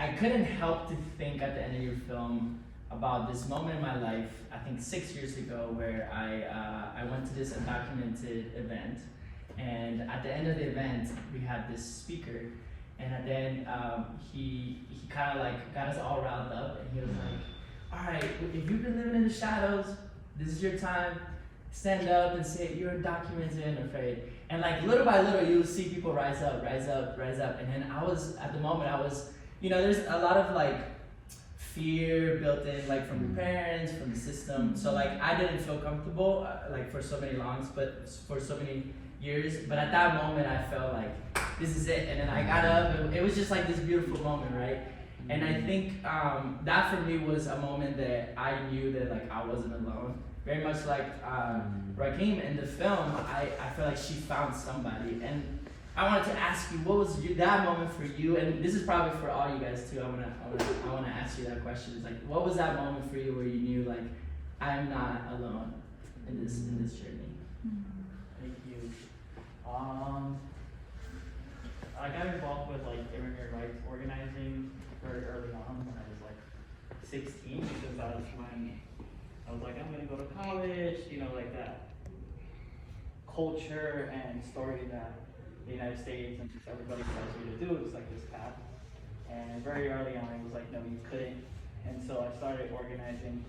I couldn't help to think at the end of your film about this moment in my life, I think 6 years ago, where I went to this undocumented event, and at the end of the event, we had this speaker, and at the end, he kind of like got us all riled up, and he was like, all right, if you've been living in the shadows, this is your time. Stand up and say you're undocumented and afraid. And like little by little, you'll see people rise up. And then at the moment, there's a lot of like fear built in, like from your parents, from the system. So like I didn't feel comfortable, like for so many for so many years. But at that moment, I felt like this is it. And then I got up, and it was just like this beautiful moment, right? And I think that for me was a moment that I knew that like I wasn't alone. Very much like Rakim in the film, I feel like she found somebody. And I wanted to ask you, what was that moment for you? And this is probably for all you guys too. I wanna ask you that question. It's like, what was that moment for you where you knew like I'm not alone in this journey? Thank you. I got involved with like immigrant rights organizing very early on when I was like 16, because that's when I was like, I'm gonna go to college, like that culture and story that the United States and just everybody tells you to do, it's like this path. And very early on, it was like, no, you couldn't. And so I started organizing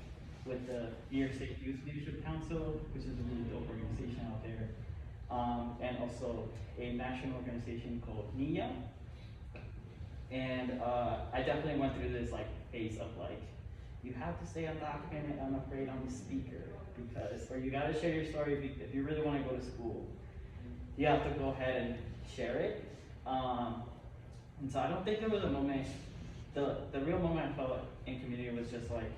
with the New York State Youth Leadership Council, which is a really dope organization out there. And also a national organization called Moya. And I definitely went through this like phase of like, you have to stay undocumented, unafraid on the speaker, or you gotta share your story if you really wanna go to school. You have to go ahead and share it. And so I don't think there was a moment, the real moment I felt in community was just like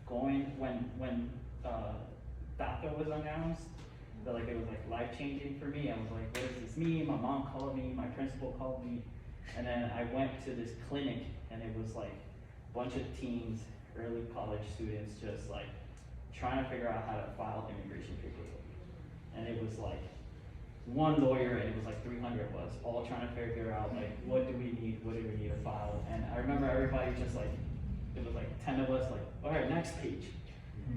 going when DACA was announced. But like it was like life-changing for me. I was like, what does this mean? My mom called me, my principal called me, and then I went to this clinic, and it was like a bunch of teens, early college students, just like trying to figure out how to file immigration paperwork. And it was like one lawyer, and it was like 300 of us, all trying to figure out like, what do we need to file? And I remember everybody just like, it was like 10 of us like, all right, next page.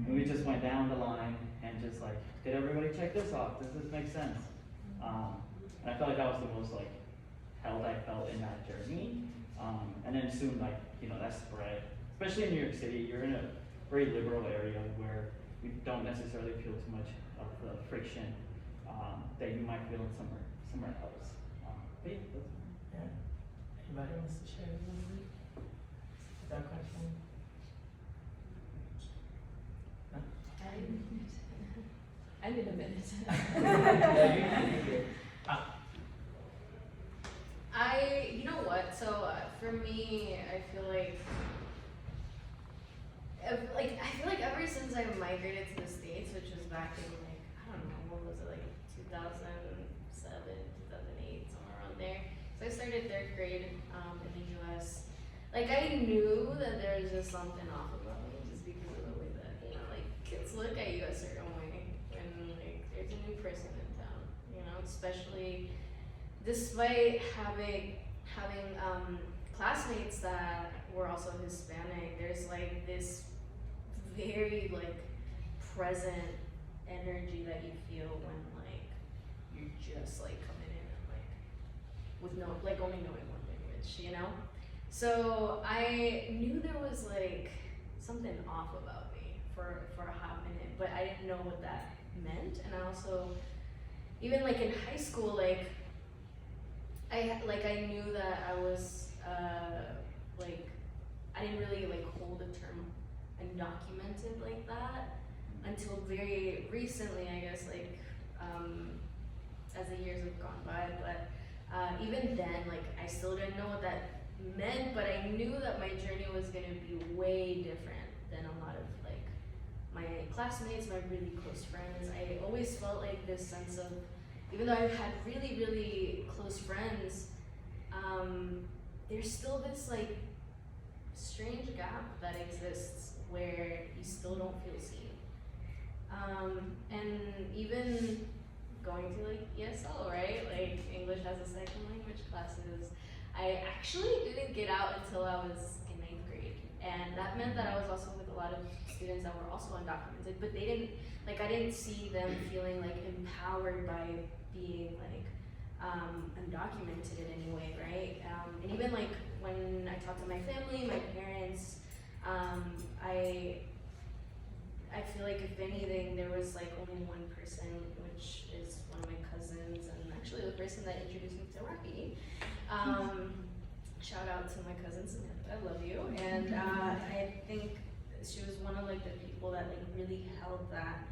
And we just went down the line and just like, did everybody check this off? Does this make sense? And I felt like that was the most like held I felt in that journey. And then soon like, that spread, especially in New York City. You're in a very liberal area where you don't necessarily feel too much of the friction that you might feel in somewhere else. Yeah. Anybody wants to share that question? I need a minute. You know what? So for me, I feel like ever since I migrated to the States, which was back in like, I don't know, when was it, like 2007, 2008, somewhere around there. So I started 3rd grade in the US. Like I knew that there was just something off about me just because of the way that, like kids look at you a certain way when like there's a new person in town, especially despite having classmates that were also Hispanic. There's like this very like present energy that you feel when like you're just like coming in and like with no like only knowing one language, So I knew there was like something off about me for a hot minute, but I didn't know what that meant. And I also, even like in high school, like I knew that I was like I didn't really like hold the term undocumented like that until very recently, I guess, like as the years have gone by. But even then, like I still didn't know what that meant, but I knew that my journey was gonna be way different than a lot of like my classmates, my really close friends. I always felt like this sense of, even though I've had really, really close friends, there's still this like strange gap that exists where you still don't feel seen. And even going to like ESL, right? Like English as a second language classes, I actually didn't get out until I was in and that meant that I was also with a lot of students that were also undocumented, but they didn't, like, I didn't see them feeling like empowered by being like undocumented in any way, right? And even like when I talked to my family, my parents, I feel like if anything, there was like only one person, which is one of my cousins, and actually the person that introduced me to Rahi. Shout out to my cousin Samantha, I love you. And I think she was one of like the people that like really held that,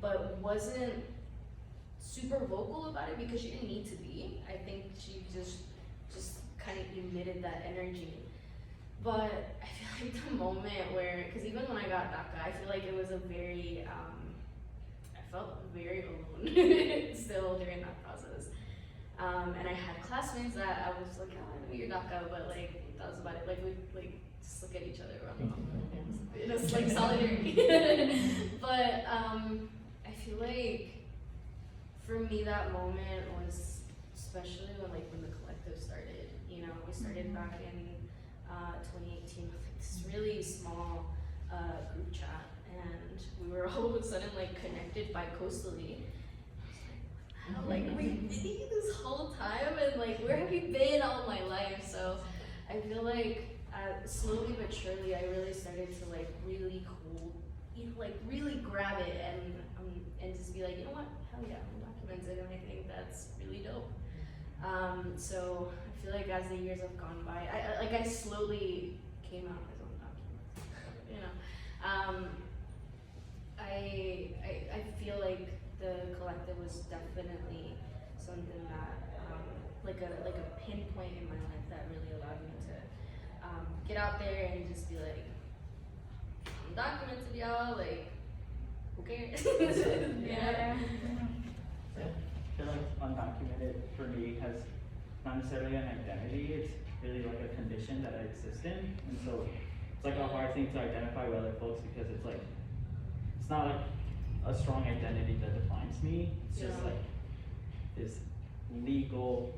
but wasn't super vocal about it because she didn't need to be. I think she just kind of emitted that energy. But I feel like the moment where, because even when I got DACA, I feel like it was a very, I felt very alone still during that process. And I had classmates that I was like, oh, I know you're DACA, but like, that was about it. Like, we'd like just look at each other around the it was like solidarity. But I feel like for me that moment was especially when the collective started. You know, we started back in 2018 with like this really small group chat, and we were all of a sudden like connected bi-coastally. Like, we've been here this whole time, and like, where have you been all my life? So I feel like slowly but surely I really started to like really really grab it and just be like, you know what, hell yeah, I'm documented, and I think that's really dope. So I feel like as the years have gone by, I slowly came out as undocumented, you know. I feel like the collective was definitely something that like a pinpoint in my life that really allowed me to get out there and just be like, I'm documented, y'all, like, who cares? Yeah. I feel like undocumented for me has not necessarily an identity, it's really like a condition that I exist in. And so it's like a hard thing to identify with other folks because it's like, it's not like a strong identity that defines me. It's just like this legal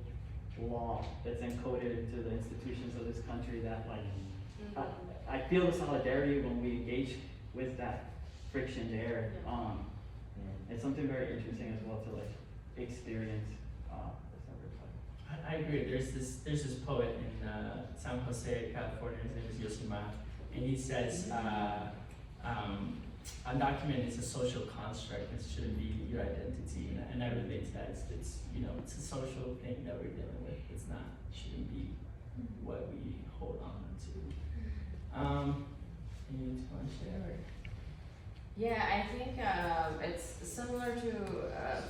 law that's encoded into the institutions of this country that like, I feel the solidarity when we engage with that friction there. It's something very interesting as well to like experience. I agree. There's this poet in San Jose, California. His name is Yoshima, and he says, "Undocumented is a social construct. It shouldn't be your identity." And I relate to that. It's you know, it's a social thing that we're dealing with. It's not, shouldn't be what we hold on to. You want to share? Or? Yeah, I think it's similar to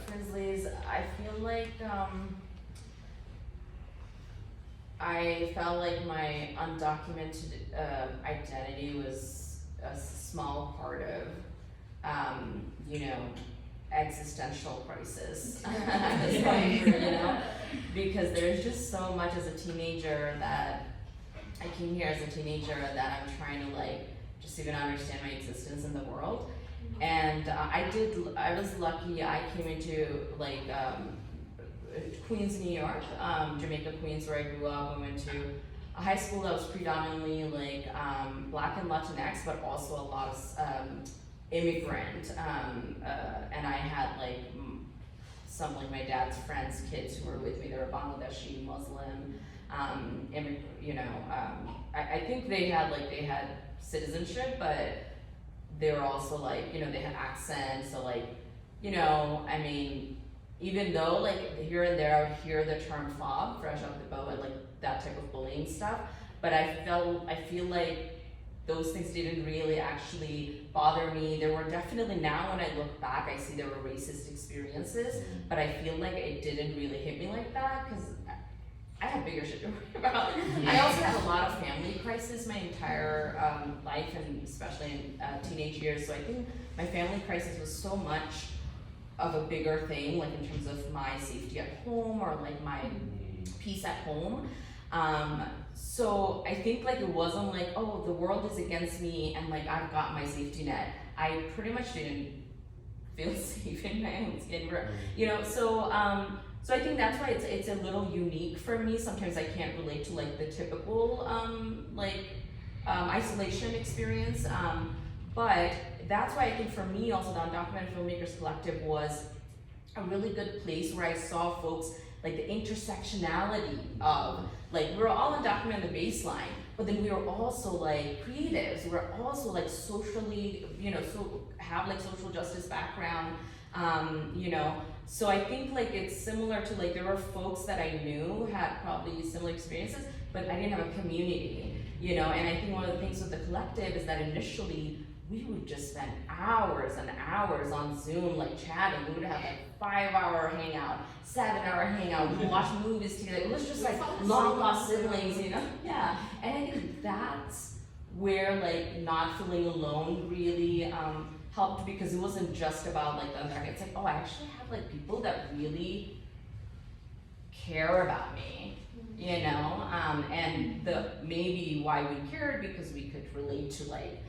Frisly's. I feel like I felt like my undocumented identity was a small part of, you know, existential crisis. You know, because there's just so much as a teenager that I came here as a teenager that I'm trying to like just even understand my existence in the world. And I was lucky. I came into like Queens, New York, Jamaica, Queens, where I grew up. I went to a high school that was predominantly like Black and Latinx, but also a lot of immigrant. And I had like some like my dad's friends' kids who were with me. They were Bangladeshi, Muslim, you know. I think they had citizenship, but they were also like, you know, they had accents. So like, you know, I mean, even though like here and there I would hear the term fob, fresh off the boat, and like that type of bullying stuff, but I feel like those things didn't really actually bother me. There were definitely, now when I look back, I see there were racist experiences, but I feel like it didn't really hit me like that because I had bigger shit to worry about. I also had a lot of family crisis my entire life, and especially in teenage years. So I think my family crisis was so much of a bigger thing, like in terms of my safety at home or like my peace at home. So I think like it wasn't like, oh, the world is against me and like I've got my safety net. I pretty much didn't feel safe in my own skin, you know. So I think that's why it's a little unique for me. Sometimes I can't relate to like the typical isolation experience. But that's why I think for me also the Undocumented Filmmakers Collective was a really good place where I saw folks like the intersectionality of, like, we were all undocumented in the baseline, but then we were also like creatives, we were also like socially, so have like social justice background, so I think like it's similar to like there were folks that I knew had probably similar experiences, but I didn't have a community, and I think one of the things with the collective is that initially we would just spend hours and hours on Zoom, like chatting. We would have like 5-hour hangout, 7-hour hangout. We would watch movies together. It was just like long lost siblings, Yeah, and I think that's where like not feeling alone really helped, because it wasn't just about like the undocumented. It's like, oh, I actually have like people that really care about me, and the maybe why we cared because we could relate to like,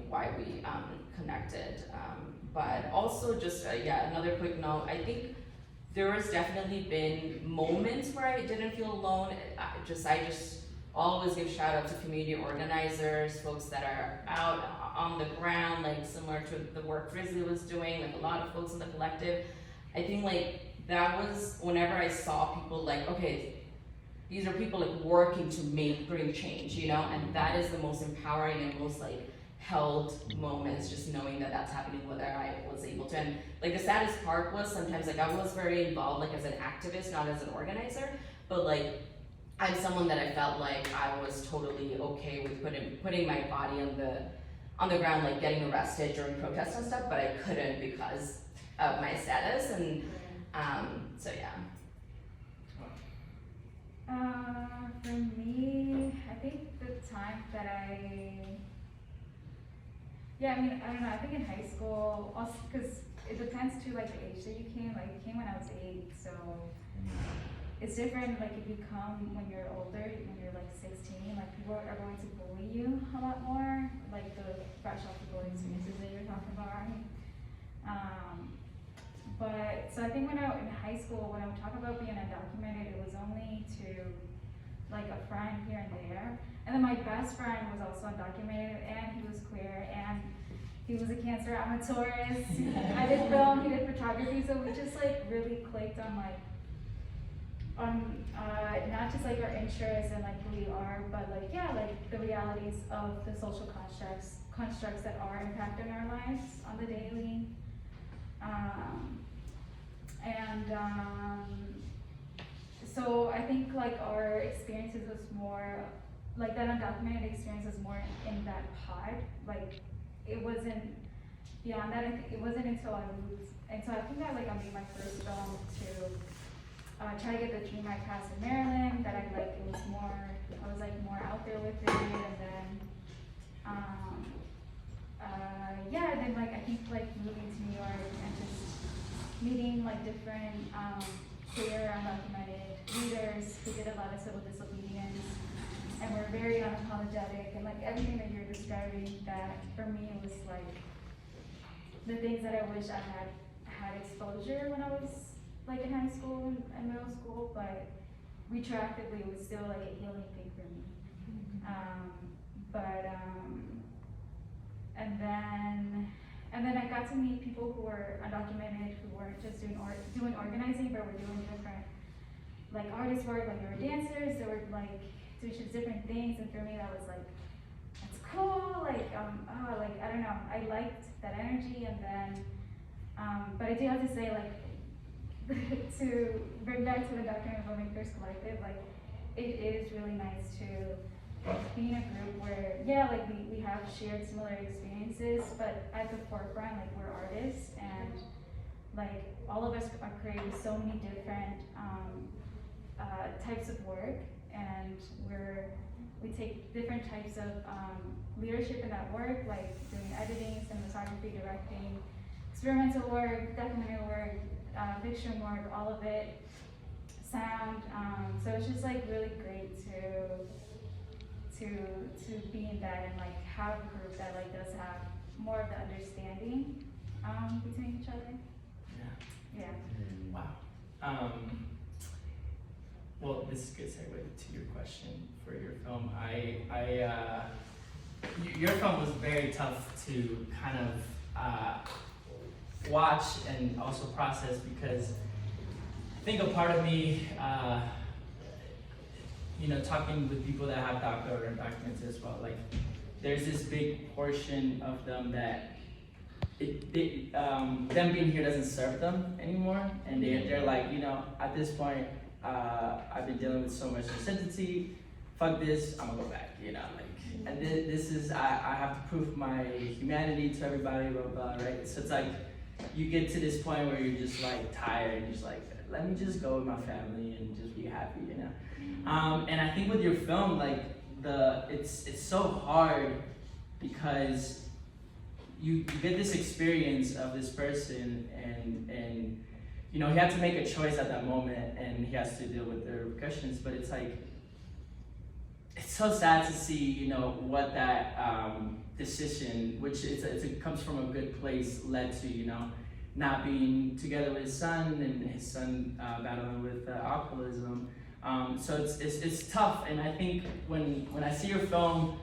why we connected. But also just, another quick note, I think there has definitely been moments where I didn't feel alone. I just always give shout out to community organizers, folks that are out on the ground, like similar to the work Frisly was doing, like a lot of folks in the collective. I think like that was whenever I saw people like, okay, these are people like working to bring change, and that is the most empowering and most like held moments, just knowing that that's happening, whether I was able to. And like the saddest part was sometimes like I was very involved like as an activist, not as an organizer, but like I'm someone that I felt like I was totally okay with putting my body on the ground, like getting arrested during protests and stuff, but I couldn't because of my status, and so yeah. For me, I think the time that I don't know, I think in high school, also because it depends too, like the age that you came, like I came when I was 8, so it's different, like if you come when you're older, when you're like 16, like people are going to bully you a lot more, like the fresh off the bullying experiences that you're talking about, Rahi. But, so I think in high school, when I would talk about being undocumented, it was only to like a friend here and there. And then my best friend was also undocumented, and he was queer, and he was a Cancer. I'm a Taurus. I did film, he did photography, so we just like really clicked on not just like our interests and like who we are, but like like the realities of the social constructs that are impacting our lives on the daily. So I think like our experiences was more, like that undocumented experience was more in that pod. Like it wasn't beyond that. It wasn't until I moved, and so I think that like I made my first film to try to get the dream I passed in Maryland. That I was more out there with it, and then then like I think like moving to New York and just meeting like different queer undocumented leaders who did a lot of civil disobedience and were very unapologetic, and like everything that you're describing, that for me was like the things that I wish I had exposure when I was like in high school and middle school, but retroactively it was still like a healing thing for me. And then I got to meet people who were undocumented, who weren't just doing organizing, but were doing different like artist work, like they were dancers, they were like doing different things, and for me that was like, that's cool, like like I don't know, I liked that energy. And then but I do have to say, like, to bring back to the Undocumented Filmmakers Collective, like it is really nice to be in a group where, like we have shared similar experiences, but at the forefront, like we're artists, and like all of us are creating so many different types of work, and we take different types of leadership in that work, like doing editing, cinematography, directing, experimental work, documentary work, fiction work, all of it, sound. So it's just like really great to be in that and like have a group that like does have more of the understanding between each other. Yeah. Wow. Well, this is a good segue to your question for your film. your film was very tough to kind of watch and also process, because I think a part of me, talking with people that have DACA or documents as well, like there's this big portion of them that them being here doesn't serve them anymore, and they're like, at this point, I've been dealing with so much uncertainty. Fuck this, I'm gonna go back. And this is I have to prove my humanity to everybody, blah blah, blah, right? So it's like you get to this point where you're just like tired, and you're just like, let me just go with my family and just be happy, And I think with your film, like it's so hard because you get this experience of this person, and he had to make a choice at that moment, and he has to deal with the repercussions. But it's like, it's so sad to see, what that decision, which it comes from a good place, led to, not being together with his son, and his son battling with alcoholism. So it's tough, and I think when I see your film,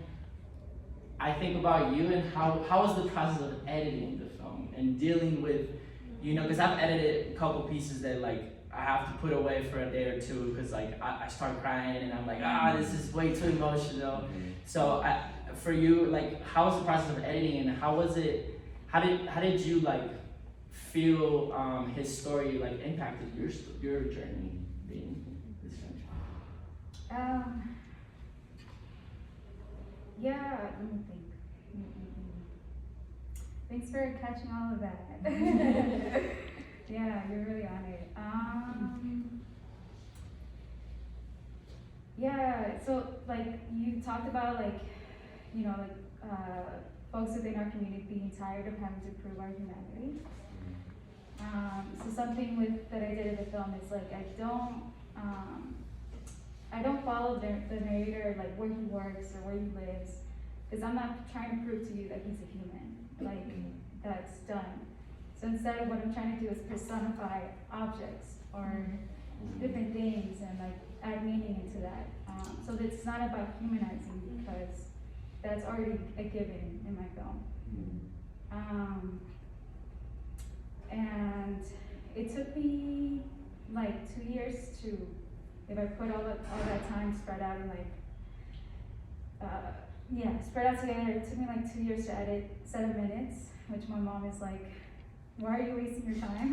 I think about you and how was the process of editing the film and dealing with, because I've edited a couple pieces that like I have to put away for a day or two, because like I start crying and I'm like, this is way too emotional. So for you, like, how was the process of editing, and how was it? How did you like feel his story like impacted your journey being this country? Yeah, let me think. Thanks for catching all of that. Yeah, you're really on it. Yeah, so like you talked about folks within our community being tired of having to prove our humanity. So something that I did in the film is like I don't follow the narrator, like where he works or where he lives, because I'm not trying to prove to you that he's a human, like that's done. So instead, what I'm trying to do is personify objects or different things and like add meaning into that. So that it's not about humanizing, because that's already a given in my film. And it took me like 2 years to, if I put all that time spread out and spread out together, it took me like 2 years to edit 7 minutes, which my mom is like, why are you wasting your time?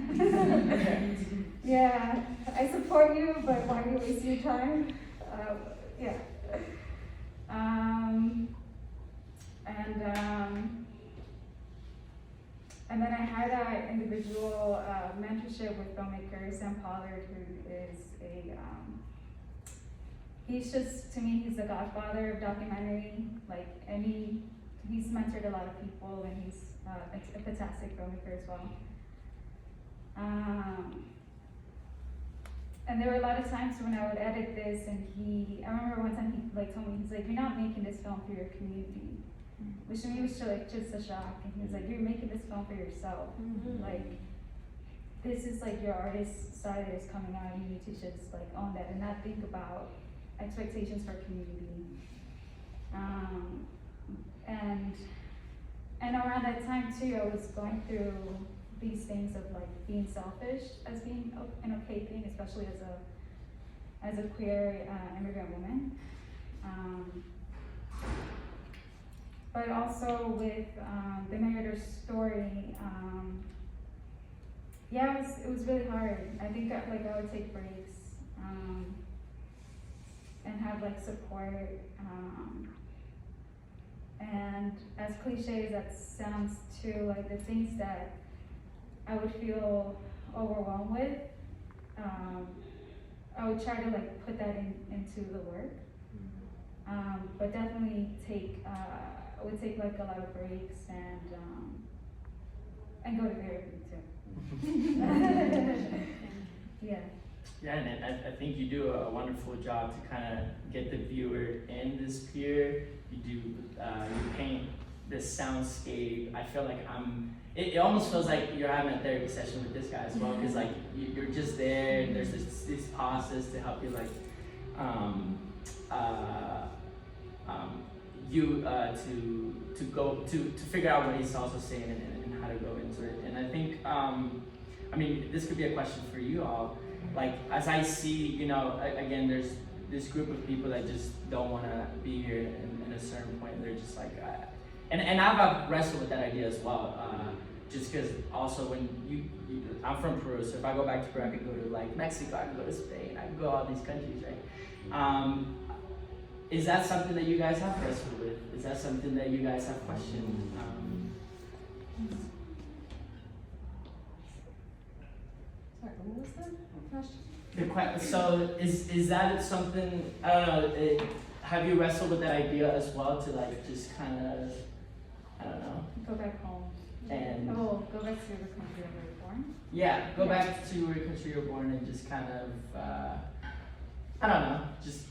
Yeah, I support you, but why are you wasting your time? And then I had an individual mentorship with filmmaker Sam Pollard, who is he's just, to me, he's the godfather of documentary. He's mentored a lot of people, and he's a fantastic filmmaker as well. And there were a lot of times when I would edit this, and I remember one time he told me, he's like, you're not making this film for your community, which to me was just a shock. And he was like, you're making this film for yourself. Like, this is like your artist side that is coming out, and you need to just like own that and not think about expectations for community. And around that time too, I was going through these things of like being selfish as being an okay thing, especially as a queer immigrant woman. But also with the narrator's story, it was really hard. I think I would take breaks and have like support. And as cliche as that sounds too, like the things that I would feel overwhelmed with, I would try to like put that into the work. But definitely I would take like a lot of breaks and go to therapy too. Yeah. Yeah, and I think you do a wonderful job to kind of get the viewer in this peer. You paint this soundscape. I feel like it almost feels like you're having a therapy session with this guy as well, because like you're just there, and there's this process to help you like you to go to figure out what he's also saying and how to go into it. And I think I mean, this could be a question for you all. Like, as I see, you know, again, there's this group of people that just don't want to be here in a certain point. They're just like, and I've wrestled with that idea as well. Just because also when I'm from Peru, so if I go back to Peru, I could go to like Mexico, I could go to Spain, I could go all these countries, right? Is that something that you guys have wrestled with? Is that something that you guys have questioned? Sorry, what was the question? So is that something, I don't know, have you wrestled with that idea as well to like just kind of, I don't know. Go back home. And go back to the country where you were born. yeah, go back to where country you're born and just kind of, I don't know, just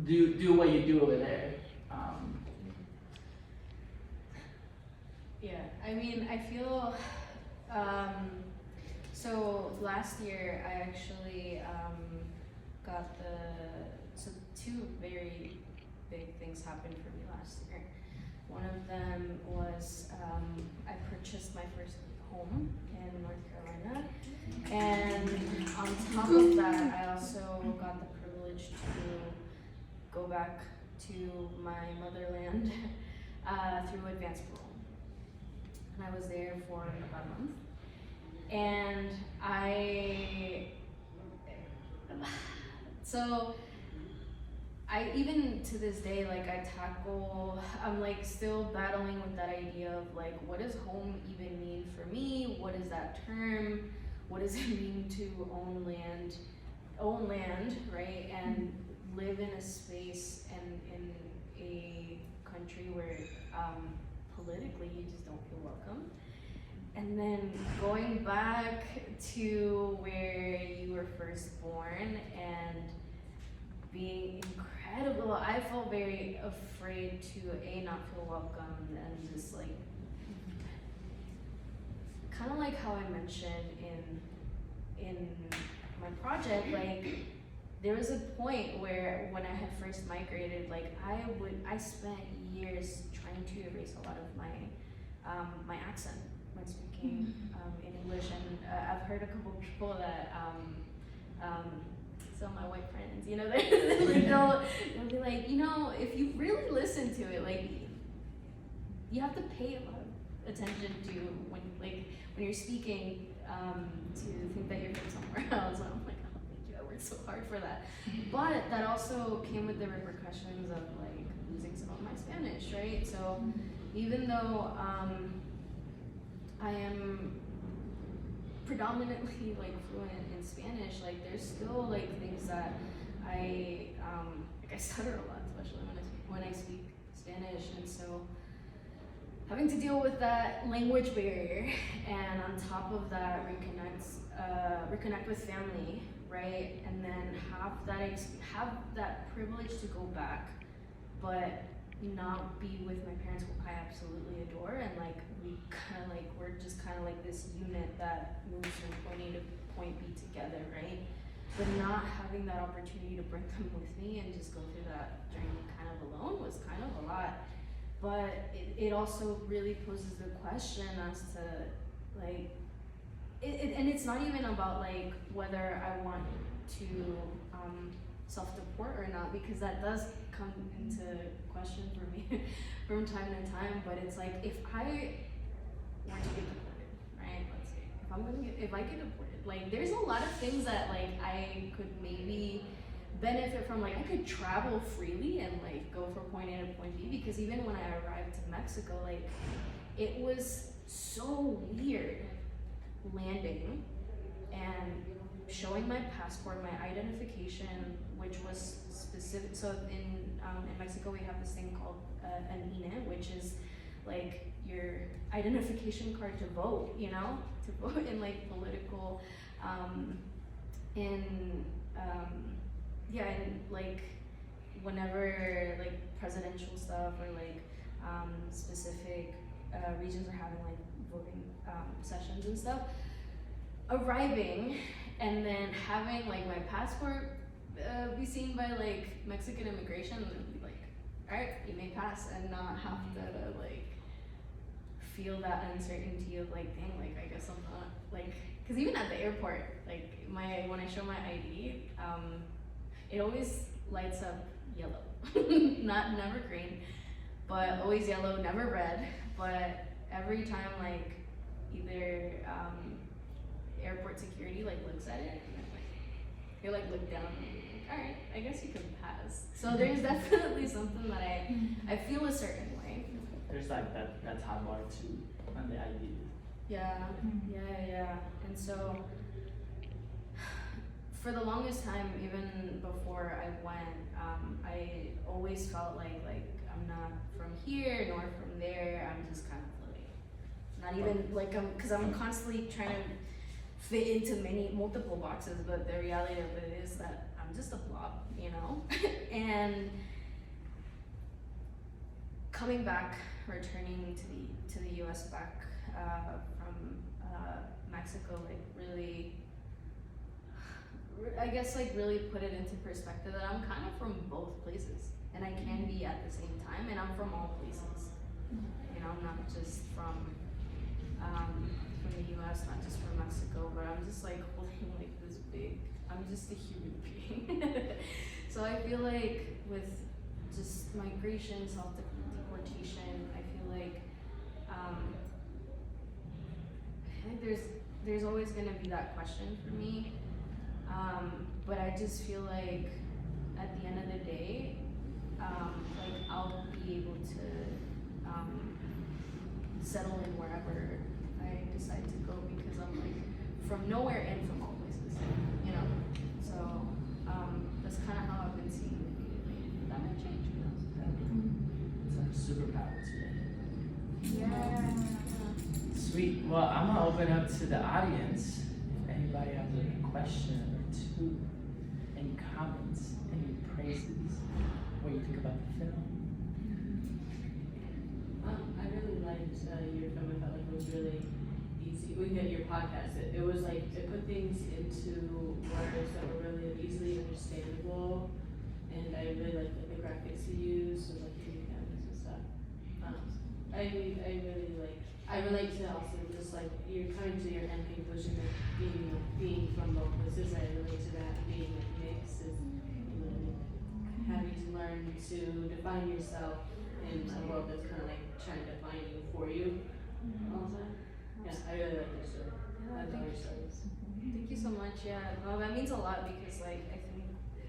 do what you do over there. Yeah, I mean, I feel, so last year I actually got so two very big things happened for me last year. One of them was I purchased my first home in North Carolina, and on top of that, I also got the privilege to go back to my motherland through advanced parole. And I was there for about a month. And even to this day, like I'm like still battling with that idea of like, what does home even mean for me? What is that term? What does it mean to own land, right? And live in a space and in a country where politically you just don't feel welcome. And then going back to where you were first born and being incredible, I felt very afraid to not feel welcome and just like, kind of like how I mentioned in my project, like there was a point where when I had first migrated, like I spent years trying to erase a lot of my accent when speaking in English, and I've heard a couple people that some of my white friends, you know, they'll be like, you know, if you really listen to it, like you have to pay a lot of attention to when you're speaking to think that you're from somewhere else. And I'm like, oh, thank you, I worked so hard for that. But that also came with the repercussions of like losing some of my Spanish, right? So even though I am predominantly like fluent in Spanish, like there's still like things that I stutter a lot, especially when I speak Spanish, and so having to deal with that language barrier, and on top of that reconnect with family, right? And then have that privilege to go back, but not be with my parents, who I absolutely adore, and like we're just kind of like this unit that moves from point A to point B together, right? But not having that opportunity to bring them with me and just go through that journey kind of alone was kind of a lot. But it also really poses the question as to like, and it's not even about like whether I want to self-deport or not, because that does come into question for me from time to time. But it's like, if I were to get deported, right? Let's say if I get deported, like there's a lot of things that like I could maybe benefit from. Like I could travel freely and like go from point A to point B, because even when I arrived to Mexico, like it was so weird landing and showing my passport, my identification, which was specific. So in Mexico we have this thing called an INE, which is like your identification card to vote, you know, to vote in like political, and like whenever like presidential stuff or like specific regions are having like voting sessions and stuff, arriving and then having like my passport be seen by like Mexican immigration and be like, alright, you may pass, and not have to like feel that uncertainty of like, dang, like I guess I'm not like, because even at the airport, like when I show my ID, it always lights up yellow, never green, but always yellow, never red. But every time like either airport security like looks at it, and they like look down and like, all right, I guess you can pass. So there's definitely something that I feel a certain way. There's like that hot water too on the ID. Yeah. And so for the longest time, even before I went, I always felt like I'm not from here nor from there. I'm just kind of floating. Not even like because I'm constantly trying to fit into multiple boxes, but the reality of it is that I'm just a blob, you know. And coming back, returning to the U.S. back from Mexico, like really, I guess like really put it into perspective that I'm kind of from both places, and I can be at the same time, and I'm from all places. You know, I'm not just from the U.S., not just from Mexico, but I'm just like holding like this big. I'm just a human being. So I feel like with just migration, self-deportation, I feel like there's always gonna be that question for me. But I just feel like at the end of the day, like I'll be able to settle in wherever I decide to go, because I'm like from nowhere and from all places, you know. So that's kind of how I've been seeing it lately. That might change, you know. It's like a superpower today. Yeah. Sweet. Well, I'm gonna open up to the audience. If anybody has a question or two, any comments, any praises, what you think about the film. I really liked your film. I felt like it was really easy. We had your podcast. It was like it put things into words that were really easily understandable, and I really liked the graphics you used, so like the cameras and stuff. I really like. I relate to also just like you're coming to your end conclusion of being from both places. I relate to that being like mixed is having to learn to define yourself in a world that's kind of like trying to define you for you all the time. Yeah, I really like your story. I love your stories. Thank you so much. Yeah, well, that means a lot, because like I think,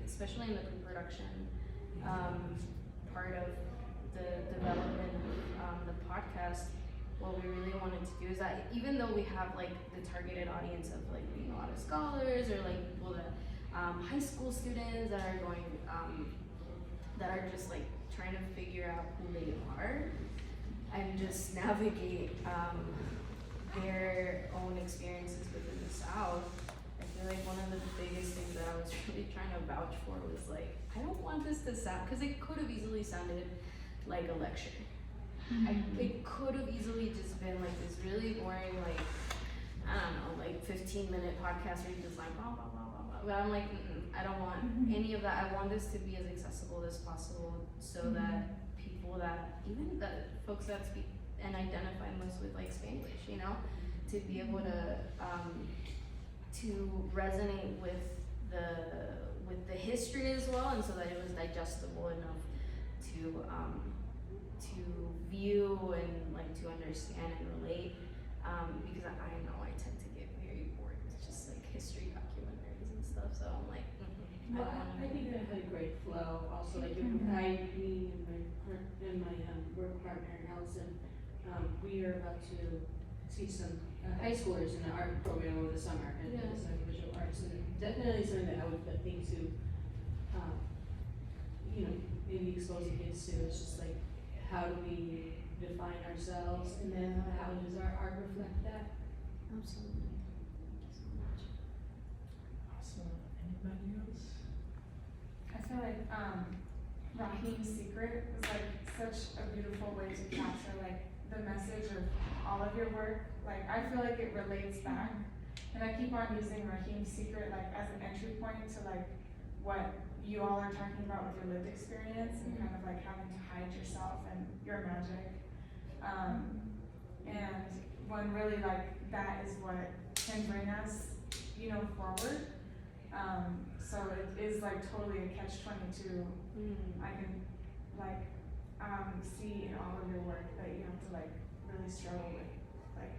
especially in the pre-production part of the development of the podcast, what we really wanted to do is that even though we have like the targeted audience of like being a lot of scholars or like people that high school students that are going that are just like trying to figure out who they are and just navigate their own experiences within the South. I feel like one of the biggest things that I was really trying to vouch for was like, I don't want this to sound, because it could have easily sounded like a lecture. It could have easily just been like this really boring, like, I don't know, like 15-minute podcast where you just like blah, blah, blah, blah, blah. But I'm like, I don't want any of that. I want this to be as accessible as possible, so that people that, even the folks that speak and identify most with like Spanglish, you know, to be able to resonate with the history as well, and so that it was digestible enough to view and like to understand and relate, because I know I tend to get very bored with just like history documentaries and stuff, so I'm like, Well, I think that had a great flow. Also, like me and my work partner Allison, we are about to teach some high schoolers in the art program over the summer, and it's like visual arts, and definitely something that I would think to, maybe expose the kids to. It's just like, how do we define ourselves, and then how does our art reflect that? absolutely. Thank you so much. Awesome. Anybody else? I feel like Rahi's secret is like such a beautiful way to capture like the message of all of your work. Like I feel like it relates back, and I keep on using Rahi's secret like as an entry point to like what you all are talking about with your lived experience and kind of like having to hide yourself and your magic. And when really like that is what can bring us, you know, forward. So it is like totally a catch-22. I can like see in all of your work that you have to like really struggle with like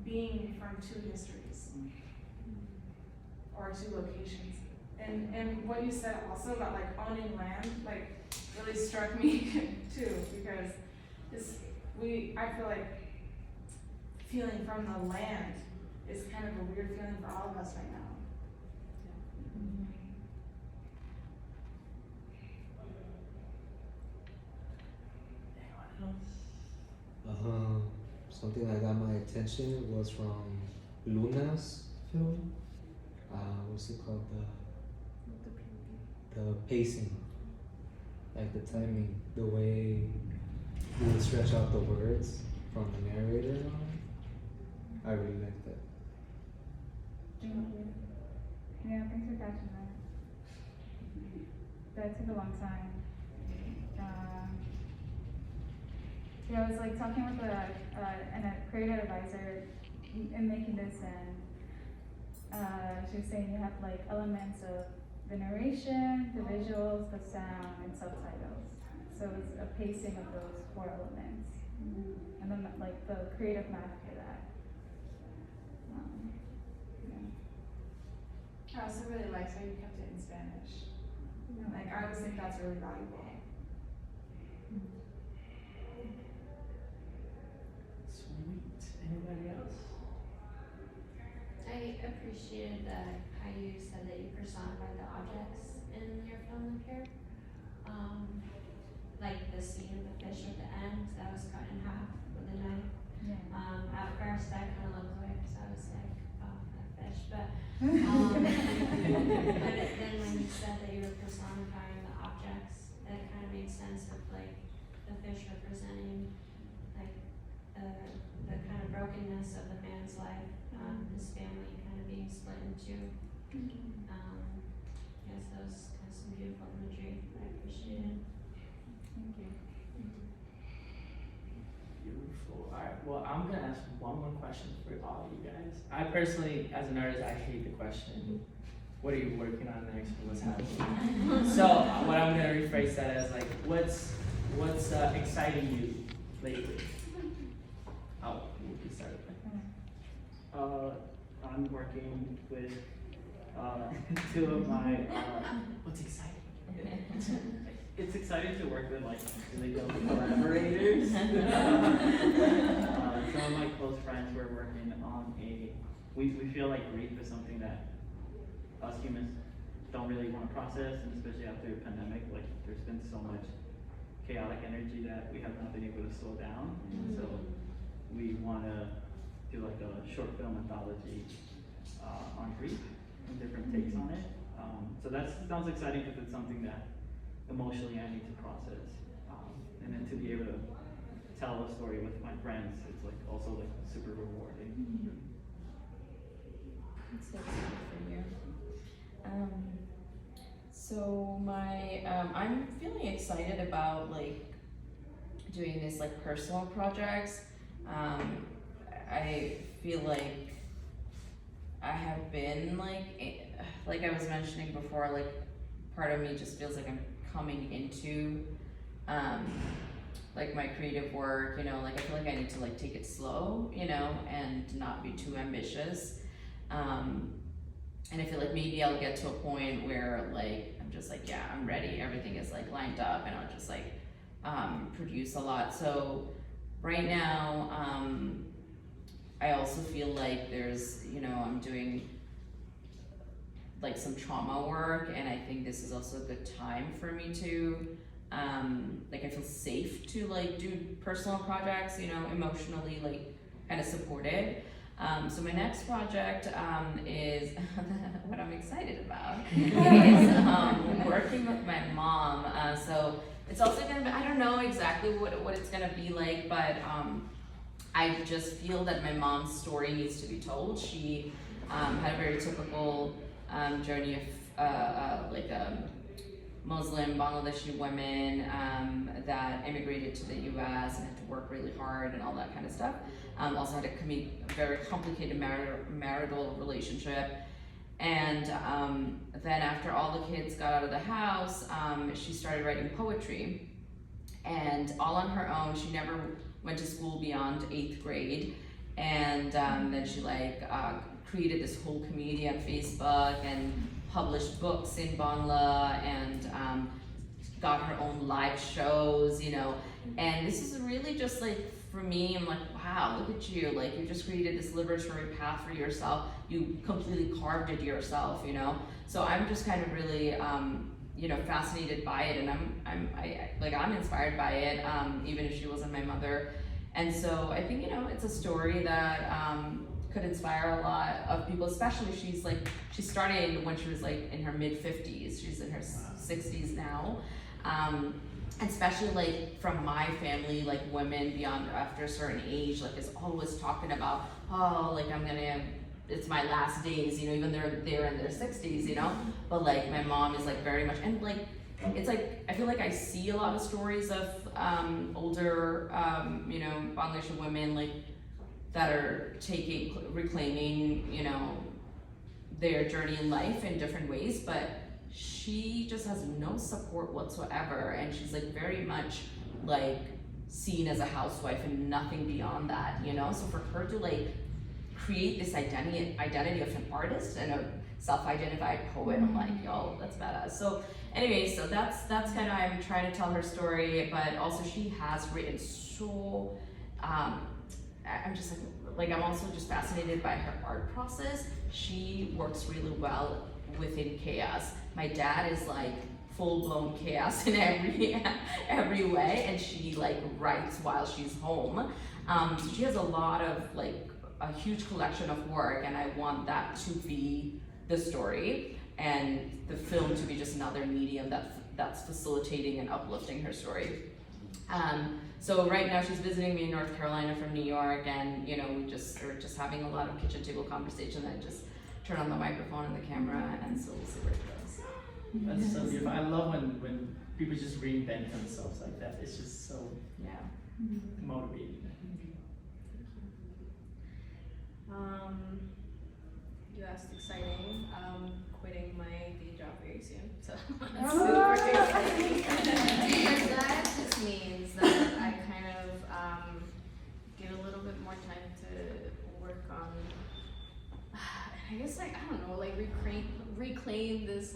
being from two histories or two locations. And what you said also about like owning land like really struck me too, because I feel like feeling from the land is kind of a weird feeling for all of us right now. Something that got my attention was from Luna's film. What's it called? The pacing, like the timing, the way you would stretch out the words from the narrator on. I really liked that. Yeah, thanks for catching that. That took a long time. Yeah, I was like talking with a creative advisor in making this, and she was saying you have like elements of the narration, the visuals, the sound, and subtitles. So it's a pacing of those 4 elements, and then like the creative math for that. I also really liked how you kept it in Spanish. Like I always think that's really valuable. Sweet. Anybody else? I appreciated how you said that you personified the objects in your film here. Like the scene of the fish at the end that was cut in half with a knife. Yeah. At first I kind of looked away because I was like, oh, that fish. But then when you said that you were personifying the objects, that kind of made sense of like the fish representing like the kind of brokenness of the man's life, his family kind of being split in two. Yes, that was kind of some beautiful imagery I appreciated. Thank you. Beautiful. All right. Well, I'm gonna ask one more question for all of you guys. I personally, as an artist, I hate the question, "What are you working on next?" or "What's happening?" So what I'm gonna rephrase that as like, "What's exciting you lately?" Oh, we start with I'm working with 2 of my. what's exciting? It's exciting to work with like really dope collaborators. Some of my close friends were working on we feel like grief is something that us humans don't really want to process, and especially after a pandemic, like there's been so much chaotic energy that we have not been able to slow down. And so we want to do like a short film anthology on grief and different takes on it. So that sounds exciting because it's something that emotionally I need to process, and then to be able to tell a story with my friends, it's like also like super rewarding. That's so exciting for you. So my I'm feeling excited about like doing these like personal projects. I feel like I have been like I was mentioning before, like part of me just feels like I'm coming into like my creative work, you know, like I feel like I need to like take it slow, you know, and not be too ambitious. And I feel like maybe I'll get to a point where like I'm just like, yeah, I'm ready, everything is like lined up, and I'll just like produce a lot. So right now I also feel like there's, you know, I'm doing like some trauma work, and I think this is also a good time for me to like I feel safe to like do personal projects, you know, emotionally like kind of supported. So my next project is what I'm excited about is working with my mom. So it's also gonna be, I don't know exactly what it's gonna be like, but I just feel that my mom's story needs to be told. She had a very typical journey Muslim Bangladeshi women that immigrated to the U.S. and had to work really hard and all that kind of stuff. Also had a very complicated marital relationship. And then after all the kids got out of the house, she started writing poetry. And all on her own. She never went to school beyond 8th grade. And then she created this whole community on Facebook and published books in Bangla and got her own live shows, you know. And this is really just for me, I'm like, wow, look at you. You just created this liberatory path for yourself. You completely carved it yourself, you know. So I'm just kind of really, fascinated by it, and I'm inspired by it, even if she wasn't my mother. And so I think, it's a story that could inspire a lot of people, especially she started when she was in her mid-50s. She's in her 60s now. And especially from my family, women beyond after a certain age, is always talking about, it's my last days, even they're in their 60s, but my mom is very much, and it's I feel I see a lot of stories of older, Bangladeshi women that are reclaiming, their journey in life in different ways, but she just has no support whatsoever, and she's very much seen as a housewife and nothing beyond that, So for her to create this identity of an artist and a self-identified poet, I'm yo, that's badass. So anyway, so that's kind of, I'm trying to tell her story, but also she has written so, I'm just I'm also just fascinated by her art process. She works really well within chaos. My dad is full-blown chaos in every way, and she writes while she's home. So she has a lot of a huge collection of work, and I want that to be the story, and the film to be just another medium that's facilitating and uplifting her story. So right now she's visiting me in North Carolina from New York, and we just are just having a lot of kitchen table conversation. I just turn on the microphone and the camera, and so we'll see where it goes. That's so beautiful. I love when people just reinvent themselves like that. It's just so motivating. You asked exciting. Quitting my day job very soon, so that's super exciting. Because that just means that I kind of get a little bit more time to work on. I guess I don't know, reclaim this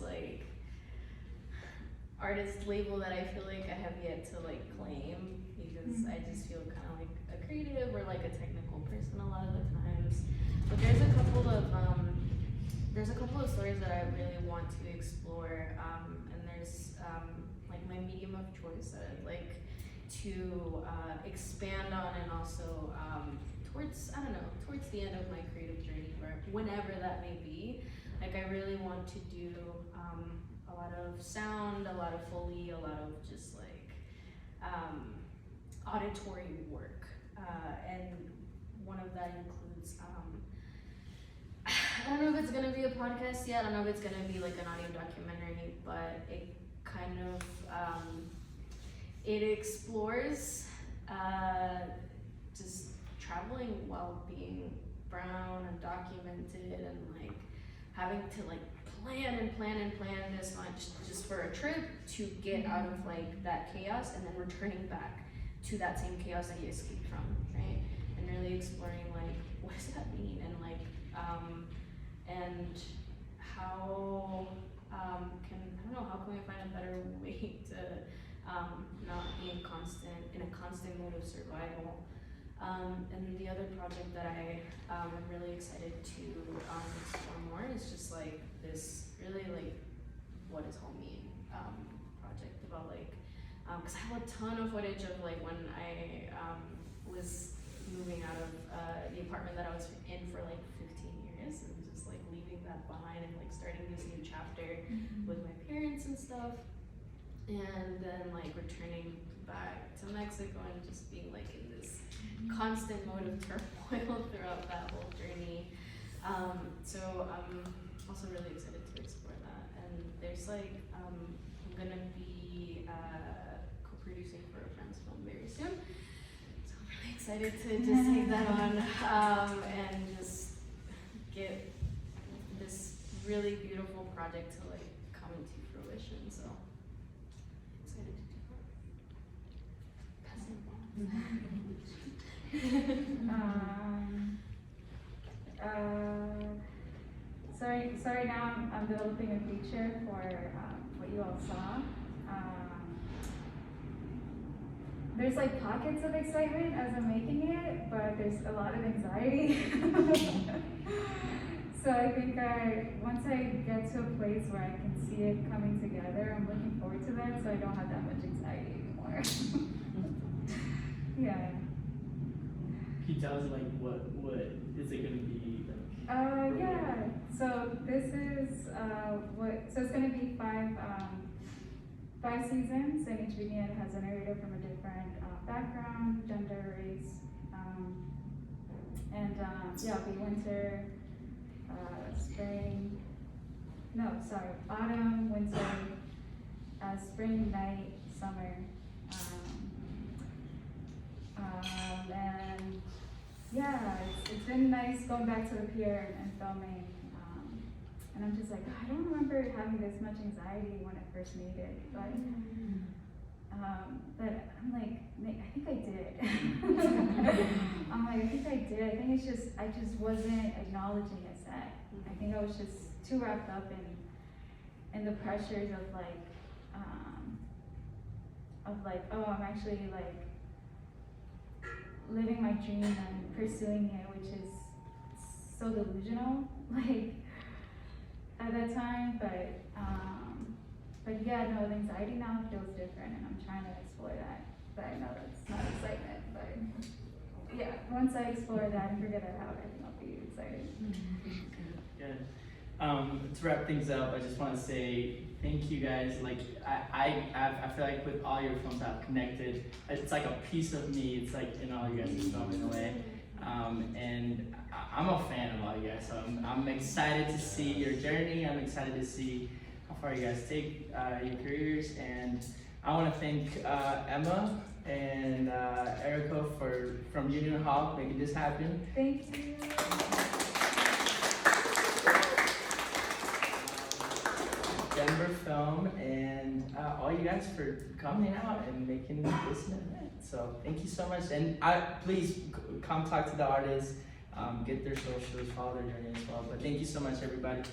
artist label that I feel I have yet to claim, because I just feel kind of a creative or a technical person a lot of the times. But there's a couple of stories that I really want to explore, and there's my medium of choice that I'd like to expand on, and also towards the end of my creative journey, or whenever that may be. I really want to do a lot of sound, a lot of Foley, a lot of just auditory work, and one of that includes I don't know if it's gonna be a podcast yet. I don't know if it's gonna be an audio documentary, but it kind of it explores just traveling while being brown and documented, and having to plan this much just for a trip to get out of that chaos, and then returning back to that same chaos that you escaped from, right? And really exploring what does that mean, and and how how can we find a better way to not be in a constant mode of survival. And then the other project that I am really excited to explore more is just this really what does home mean project about because I have a ton of footage of when I was moving out of the apartment that I was in for 15 years, and just leaving that behind, and starting this new chapter with my parents and stuff, and then returning back to Mexico and just being in this constant mode of turmoil throughout that whole journey. So I'm also really excited to explore that, and and there's like I'm gonna be co-producing for a friend's film very soon. So I'm really excited to just take that on and just get this really beautiful project to like come into fruition. So excited to do that. Sorry. Now I'm developing a feature for what you all saw. There's like pockets of excitement as I'm making it, but there's a lot of anxiety. So I think once I get to a place where I can see it coming together, I'm looking forward to that, so I don't have that much anxiety anymore. Yeah. Can you tell us like what is it gonna be like? Yeah. So this is so it's gonna be five seasons, and each vignette has a narrator from a different background, gender, race, and yeah, it'll be winter, autumn, winter, spring, night, summer, and yeah, it's been nice going back to the pier and filming. And I'm just like, I don't remember having this much anxiety when I first made it, but I'm like, I think I did. I'm like, I think I did. I think I just wasn't acknowledging a set. I think I was just too wrapped up in the pressures of oh, I'm actually like living my dream and pursuing it, which is so delusional, like at that time, but yeah, no, the anxiety now feels different, and I'm trying to explore that, but I know that's not excitement, but yeah, once I explore that and figure that out, I think I'll be excited. Good. To wrap things up, I just want to say thank you guys. Like I feel like with all your films I've connected. It's like a piece of me. It's like in all you guys' film in a way. And I'm a fan of all you guys. So I'm excited to see your journey. I'm excited to see how far you guys take your careers. And I want to thank Emma and Erica from Union Hall making this happen. Thank you. Denver Film, and all you guys for coming out and making this an event. So thank you so much, and please come talk to the artists, get their socials, follow their journey as well. But thank you so much, everybody.